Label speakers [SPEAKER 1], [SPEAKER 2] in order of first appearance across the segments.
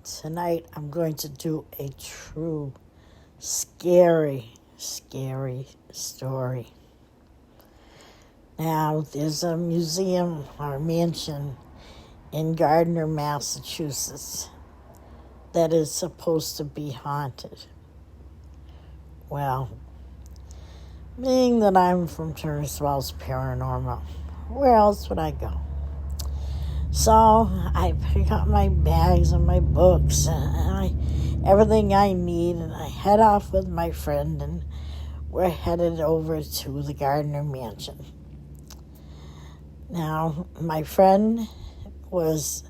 [SPEAKER 1] Tonight I'm going to do a true scary story. Now, there's a museum or mansion in Gardner, Massachusetts that is supposed to be haunted. Well, being that I'm from Turner's Wells Paranormal, where else would I go? So I pick up my bags and my books and everything I need, and I head off with my friend, and we're headed over to the Gardner Mansion. Now, my friend was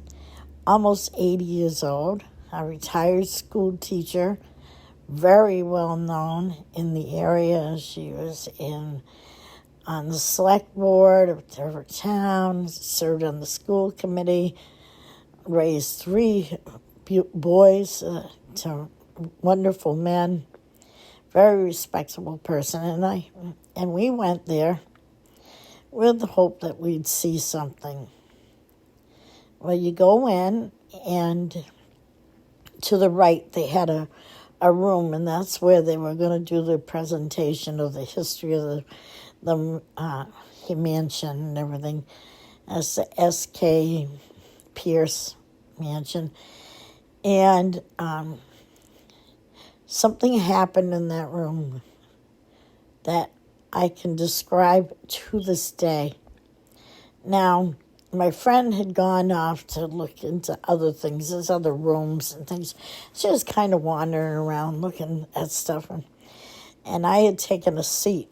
[SPEAKER 1] almost 80 years old, a retired school teacher, very well known in the area. She was on the select board of her town, served on the school committee, raised 3 boys to wonderful men, very respectable person. And we went there with the hope that we'd see something. Well, you go in, and to the right they had a room, and that's where they were going to do the presentation of the history of the mansion and everything, as the S.K. Pierce mansion. And something happened in that room that I can describe to this day. Now, my friend had gone off to look into other things. There's other rooms and things. She was kind of wandering around looking at stuff. And I had taken a seat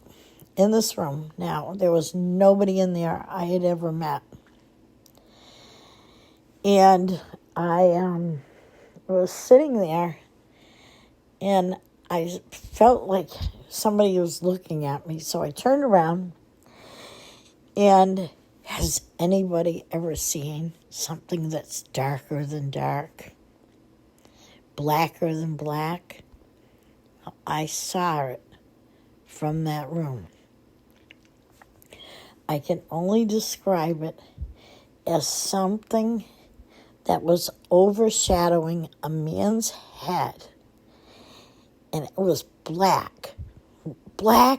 [SPEAKER 1] in this room. Now, there was nobody in there I had ever met. And I was sitting there, and I felt like somebody was looking at me. So I turned around, and has anybody ever seen something that's darker than dark, blacker than black? I saw it from that room. I can only describe it as something that was overshadowing a man's head. And it was black. I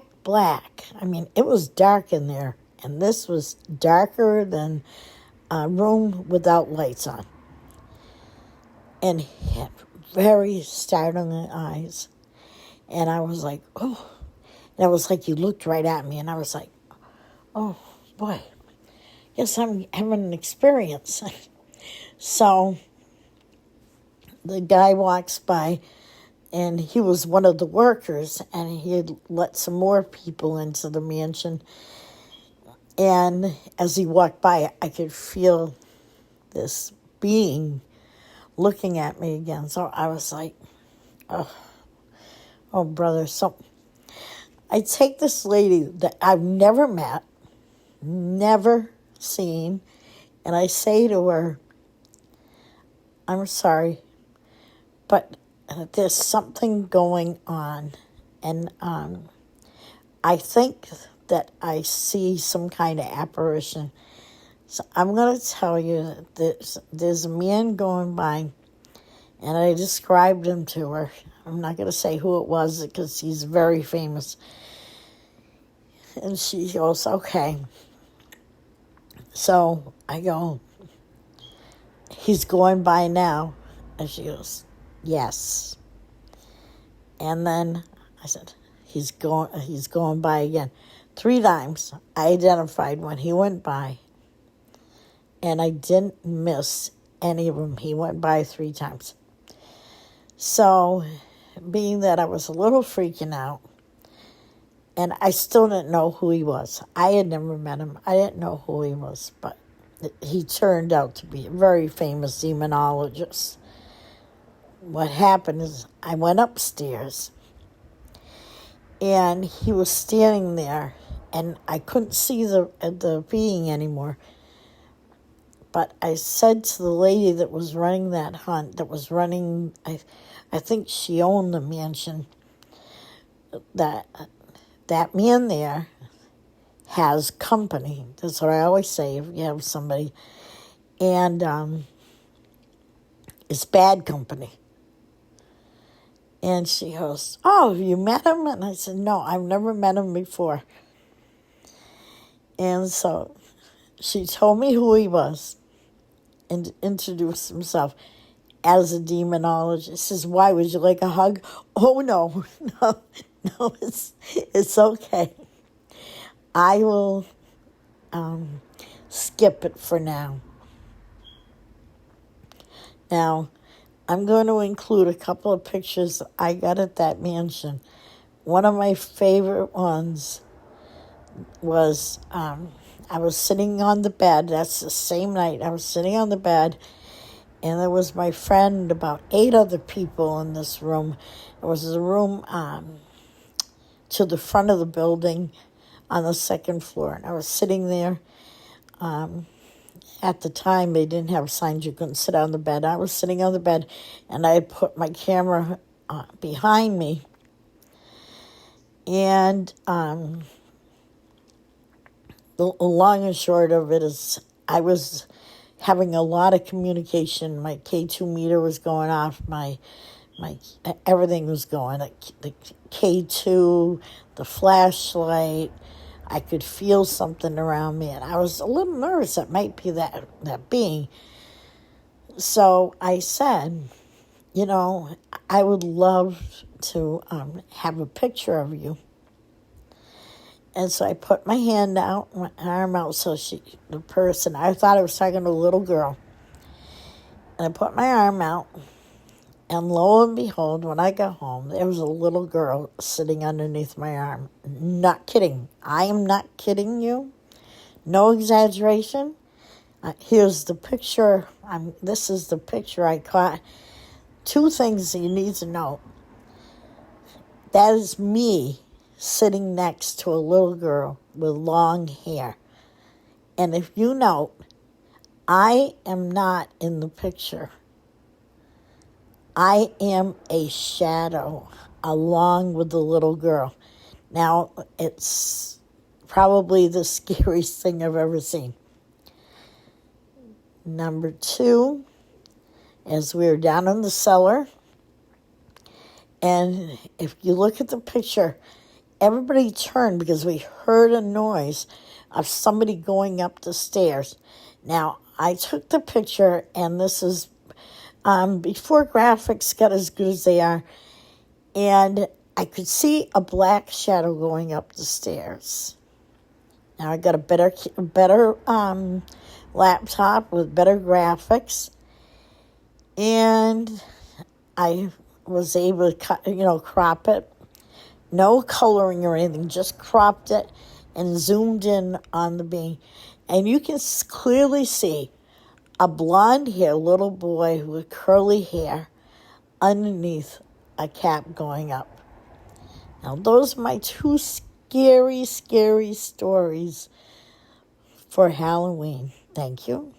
[SPEAKER 1] mean, it was dark in there. And this was darker than a room without lights on. And he had very startling eyes. And I was like, oh. And it was like he looked right at me. And I was like, oh, boy. Guess I'm having an experience. So the guy walks by, and he was one of the workers. And he had let some more people into the mansion. And as he walked by, I could feel this being looking at me again. So I was like, oh, brother. So I take this lady that I've never met, never seen, and I say to her, I'm sorry, but there's something going on. And I think that I see some kind of apparition. So I'm going to tell you that there's a man going by, and I described him to her. I'm not going to say who it was because he's very famous. And she goes, okay. So I go, he's going by now. And she goes, yes. And then I said, he's going by again. 3 times I identified when he went by, and I didn't miss any of them. He went by 3 times. So, being that I was a little freaking out, and I still didn't know who he was. I had never met him. I didn't know who he was, but he turned out to be a very famous demonologist. What happened is I went upstairs, and he was standing there, and I couldn't see the being anymore. But I said to the lady that was running that hunt, I think she owned the mansion, that man there has company. That's what I always say if you have somebody. And It's bad company. And she goes, oh, have you met him? And I said, no, I've never met him before. And so she told me who he was and introduced himself as a demonologist. She says, why, would you like a hug? Oh, no, no, it's okay. I will skip it for now. Now, I'm going to include a couple of pictures I got at that mansion. One of my favorite ones was I was sitting on the bed. That's the same night. I was sitting on the bed, and there was my friend, about 8 other people in this room. It was a room to the front of the building on the second floor. And I was sitting there. At the time, they didn't have signs you couldn't sit on the bed. I was sitting on the bed, and I had put my camera behind me. And the long and short of it is I was having a lot of communication. My K2 meter was going off. My everything was going. The K2, the flashlight. I could feel something around me, and I was a little nervous. It might be that being. So I said, I would love to have a picture of you. And so I put my hand out, my arm out, so the person, I thought I was talking to a little girl. And I put my arm out, and lo and behold, when I got home, there was a little girl sitting underneath my arm. Not kidding. I am not kidding you. No exaggeration. Here's the picture. This is the picture I caught. 2 things you need to know. That is me sitting next to a little girl with long hair. And if you note, I am not in the picture. I am a shadow along with the little girl. Now, it's probably the scariest thing I've ever seen. Number 2, as we were down in the cellar, and if you look at the picture, everybody turned because we heard a noise of somebody going up the stairs. Now, I took the picture, and this is before graphics got as good as they are, and I could see a black shadow going up the stairs. Now I got a better laptop with better graphics, and I was able to crop it. No coloring or anything, just cropped it and zoomed in on the being. And you can clearly see a blonde-haired little boy with curly hair underneath a cap going up. Now, those are my 2 scary, scary stories for Halloween. Thank you.